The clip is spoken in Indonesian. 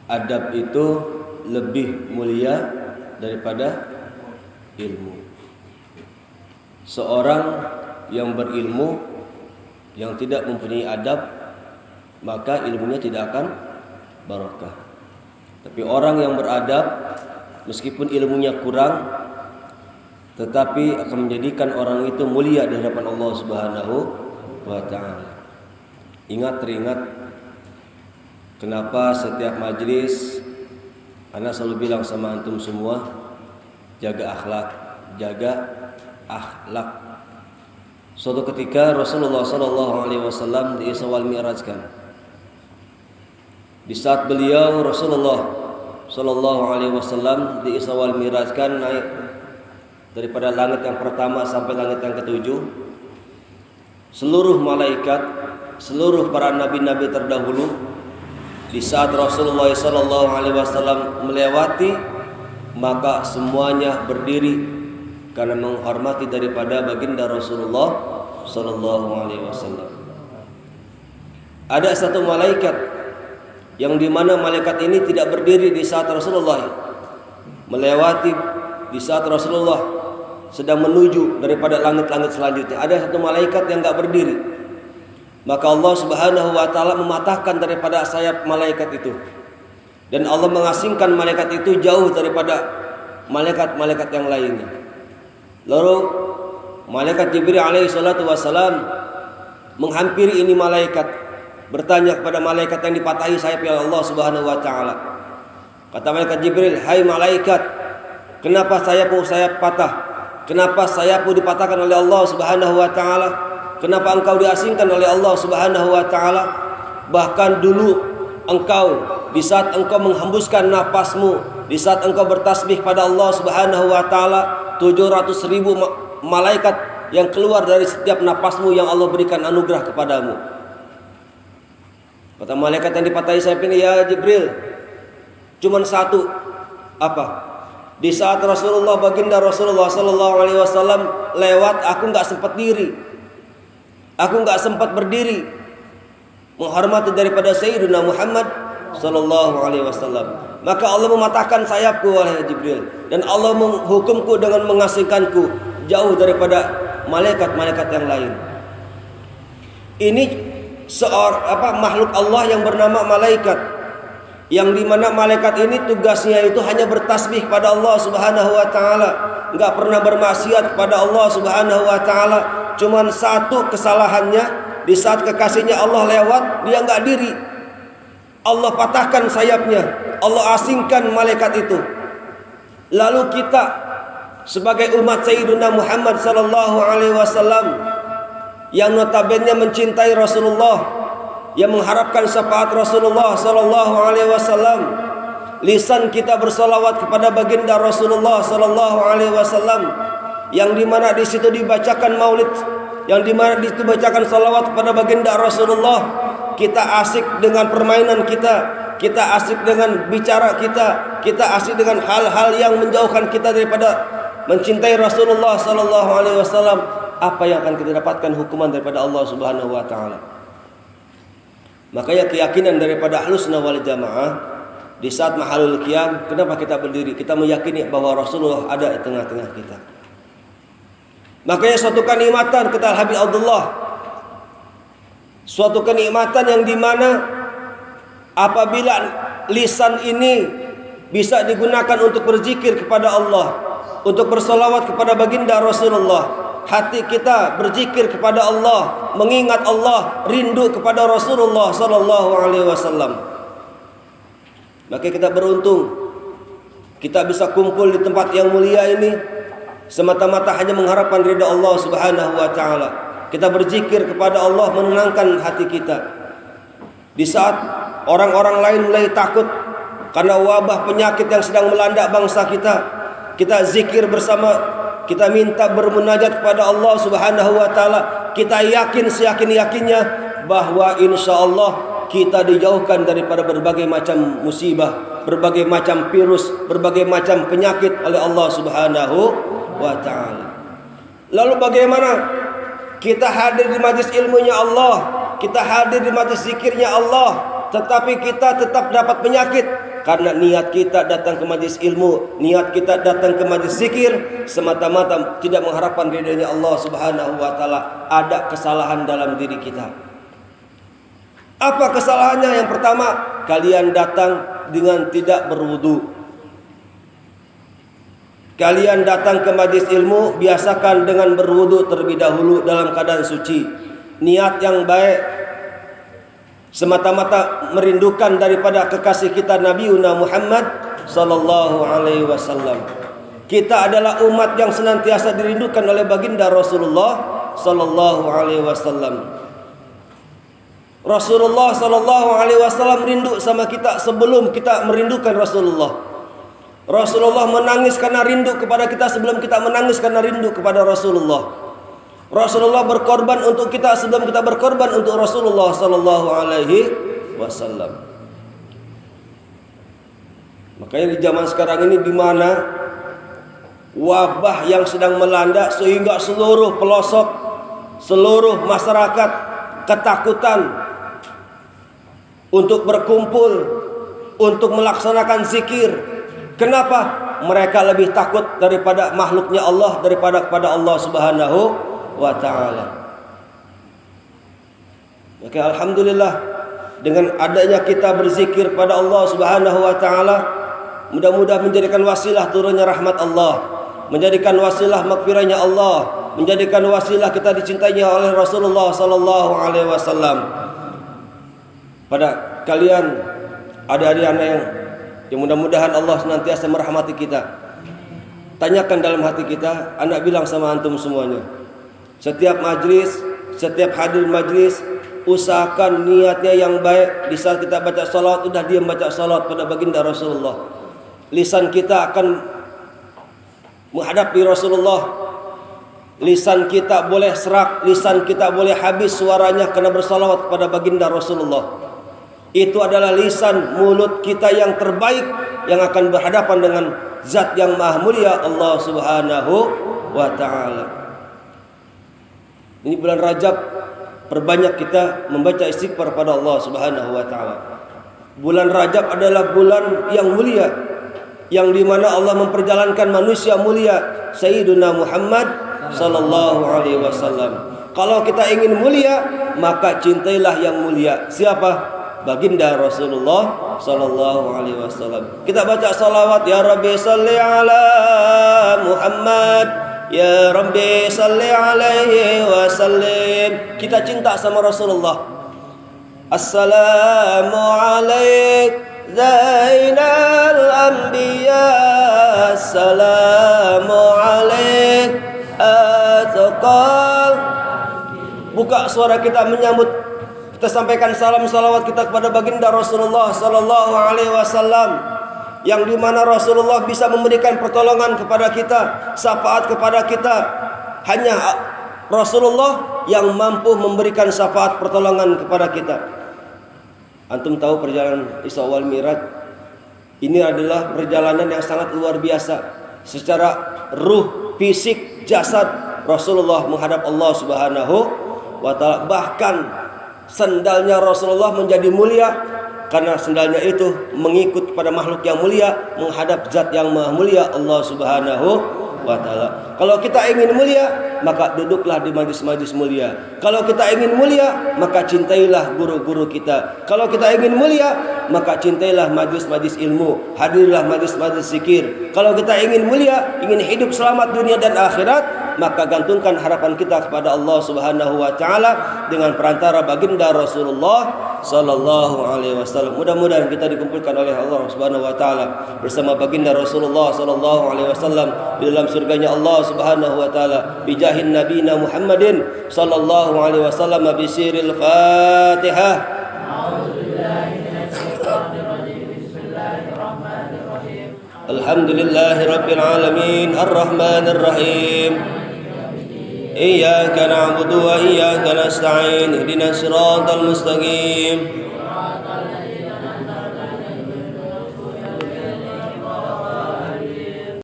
adab itu lebih mulia daripada ilmu. Seorang yang berilmu yang tidak mempunyai adab, maka ilmunya tidak akan barokah. Tapi orang yang beradab, meskipun ilmunya kurang, tetapi akan menjadikan orang itu mulia di hadapan Allah Subhanahu wa ta'ala. Teringat kenapa setiap majlis ana selalu bilang sama antum semua, jaga akhlak. Suatu ketika Rasulullah SAW di Isra wal Mi'rajkan. Di saat beliau Rasulullah SAW di Isra wal Mi'rajkan, naik daripada langit yang pertama sampai langit yang ketujuh, seluruh malaikat, seluruh para nabi-nabi terdahulu, di saat Rasulullah SAW melewati, maka semuanya berdiri karena menghormati daripada baginda Rasulullah SAW. Ada satu malaikat yang dimana malaikat ini tidak berdiri di saat Rasulullah melewati, di saat Rasulullah sedang menuju daripada langit-langit selanjutnya. Ada satu malaikat yang enggak berdiri. Maka Allah Subhanahu wa ta'ala mematahkan daripada sayap malaikat itu, dan Allah mengasingkan malaikat itu jauh daripada malaikat-malaikat yang lainnya. Lalu malaikat Jibril alaihi salatu wassalam menghampiri ini malaikat, bertanya kepada malaikat yang dipatahi sayapnya Allah Subhanahu wa ta'ala. Kata malaikat Jibril, "Hai malaikat, kenapa sayap patah? Kenapa sayapmu dipatahkan oleh Allah Subhanahu wa ta'ala? Kenapa engkau diasingkan oleh Allah Subhanahu wa ta'ala? Bahkan dulu engkau, di saat engkau menghembuskan napasmu, di saat engkau bertasbih pada Allah Subhanahu wa ta'ala, 700.000 malaikat yang keluar dari setiap napasmu yang Allah berikan anugerah kepadamu." Kata malaikat yang dipatahi sayap ini, "Ya Jibril, cuman satu." Apa? Di saat Rasulullah, baginda Rasulullah sallallahu alaihi wasallam lewat, aku enggak sempat diri. Aku enggak sempat berdiri menghormati daripada Sayyidina Muhammad sallallahu alaihi wasallam. Maka Allah mematahkan sayapku wahai Jibril, dan Allah menghukumku dengan mengasingkanku jauh daripada malaikat-malaikat yang lain. Ini makhluk Allah yang bernama malaikat, yang dimana malaikat ini tugasnya itu hanya bertasbih pada Allah Subhanahu wa ta'ala, enggak pernah bermaksiat kepada Allah Subhanahu wa ta'ala. Cuman satu kesalahannya, di saat kekasihnya Allah lewat, dia enggak diri. Allah patahkan sayapnya, Allah asingkan malaikat itu. Lalu kita sebagai umat Sayyidina Muhammad sallallahu alaihi wasallam yang notabene mencintai Rasulullah, yang mengharapkan syafaat Rasulullah sallallahu alaihi wasallam, lisan kita bersolawat kepada baginda Rasulullah sallallahu alaihi wasallam, yang dimana di situ dibacakan maulid, yang dimana di situ dibacakan salawat kepada baginda Rasulullah. Kita asik dengan permainan kita asik dengan bicara kita asik dengan hal-hal yang menjauhkan kita daripada mencintai Rasulullah sallallahu alaihi wasallam. Apa yang akan kita dapatkan? Hukuman daripada Allah Subhanahu wa ta'ala. Makanya keyakinan daripada Ahlus Sunnah wal Jamaah di saat mahalul qiyam, kenapa kita berdiri? Kita meyakini bahwa Rasulullah ada di tengah-tengah kita. Makanya suatu kenikmatan, kata Al-Habib Abdullah, suatu kenikmatan yang dimana apabila lisan ini bisa digunakan untuk berzikir kepada Allah, untuk bersolawat kepada baginda Rasulullah, hati kita berzikir kepada Allah, mengingat Allah, rindu kepada Rasulullah sallallahu alaihi wasallam, maka kita beruntung. Kita bisa kumpul di tempat yang mulia ini semata-mata hanya mengharapkan ridha Allah Subhanahu wa ta'ala. Kita berzikir kepada Allah, menenangkan hati kita. Di saat orang-orang lain mulai takut karena wabah penyakit yang sedang melanda bangsa kita, kita zikir bersama, kita minta bermunajat kepada Allah Subhanahu wa ta'ala. Kita yakin seyakin-yakinnya bahwa insya Allah kita dijauhkan daripada berbagai macam musibah, berbagai macam virus, berbagai macam penyakit oleh Allah Subhanahu wa ta'ala. Lalu bagaimana kita hadir di majlis ilmunya Allah, kita hadir di majlis zikirnya Allah, tetapi kita tetap dapat penyakit karena niat kita datang ke majlis ilmu, niat kita datang ke majlis zikir semata-mata tidak mengharapkan ridhonya Allah Subhanahu wa taala. Ada kesalahan dalam diri kita. Apa kesalahannya? Yang pertama, kalian datang dengan tidak berwudu. Kalian datang ke majlis ilmu, biasakan dengan berwudu terlebih dahulu dalam keadaan suci. Niat yang baik semata-mata merindukan daripada kekasih kita Nabiuna Muhammad sallallahu alaihi wasallam. Kita adalah umat yang senantiasa dirindukan oleh baginda Rasulullah sallallahu alaihi wasallam. Rasulullah sallallahu alaihi wasallam rindu sama kita sebelum kita merindukan Rasulullah. Rasulullah menangis karena rindu kepada kita sebelum kita menangis karena rindu kepada Rasulullah. Rasulullah berkorban untuk kita sebelum kita berkorban untuk Rasulullah sallallahu alaihi wasallam. Makanya di zaman sekarang ini di mana wabah yang sedang melanda sehingga seluruh pelosok, seluruh masyarakat ketakutan untuk berkumpul, untuk melaksanakan zikir. Kenapa? Mereka lebih takut daripada makhluknya Allah, daripada kepada Allah Subhanahu wa taala. Maka alhamdulillah dengan adanya kita berzikir pada Allah Subhanahu wa taala, mudah-mudahan menjadikan wasilah turunnya rahmat Allah, menjadikan wasilah makfirahnya Allah, menjadikan wasilah kita dicintainya oleh Rasulullah sallallahu alaihi wasallam. Pada kalian adik-adik anak yang mudah-mudahan Allah senantiasa merahmati kita. Tanyakan dalam hati kita, anak bilang sama antum semuanya. Setiap majlis, setiap hadir majlis, usahakan niatnya yang baik. Di saat kita baca salawat, udah diam baca salawat pada baginda Rasulullah. Lisan kita akan menghadapi Rasulullah. Lisan kita boleh serak, lisan kita boleh habis suaranya karena bersalawat kepada baginda Rasulullah. Itu adalah lisan mulut kita yang terbaik yang akan berhadapan dengan zat yang maha mulia Allah Subhanahu wa ta'ala. Ini bulan Rajab, perbanyak kita membaca istighfar pada Allah Subhanahu wa ta'ala. Bulan Rajab adalah bulan yang mulia, yang dimana Allah memperjalankan manusia mulia Sayyiduna Muhammad sallallahu alaihi wasallam. Kalau kita ingin mulia, maka cintailah yang mulia. Siapa? Baginda Rasulullah sallallahu alaihi wasallam. Kita baca salawat, ya Rabbi salli ala Muhammad, ya Rabbi salli alaihi wasallim. Kita cinta sama Rasulullah. Assalamu alaik Zainal Anbiya, assalamu alaik atqal. Buka suara kita menyambut, kita sampaikan salam salawat kita kepada baginda Rasulullah sallallahu alaihi wasallam, yang dimana Rasulullah bisa memberikan pertolongan kepada kita, syafaat kepada kita. Hanya Rasulullah yang mampu memberikan syafaat pertolongan kepada kita. Antum tahu perjalanan Isra wal Mi'raj ini adalah perjalanan yang sangat luar biasa. Secara ruh, fisik, jasad, Rasulullah menghadap Allah Subhanahu wa ta'ala. Bahkan sendalnya Rasulullah menjadi mulia karena sendalnya itu mengikut pada makhluk yang mulia, menghadap zat yang maha mulia Allah Subhanahu wa ta'ala. Kalau kita ingin mulia, maka duduklah di majlis-majlis mulia. Kalau kita ingin mulia, maka cintailah guru-guru kita. Kalau kita ingin mulia, maka cintailah majlis-majlis ilmu, hadirlah majlis-majlis zikir. Kalau kita ingin mulia, ingin hidup selamat dunia dan akhirat, maka gantungkan harapan kita kepada Allah Subhanahu wa taala dengan perantara baginda Rasulullah sallallahu alaihi wasallam. Mudah-mudahan kita dikumpulkan oleh Allah Subhanahu wa taala bersama baginda Rasulullah sallallahu alaihi wasallam di dalam surganya Allah Subhanahu wa taala bi jahin nabiyina Muhammadin sallallahu alaihi wasallam bi siril Fatihah. Alhamdulillahi rabbil alamin arrahmanir rahim. إياك نعبد وإياك نستعين اهدنا الصراط المستقيم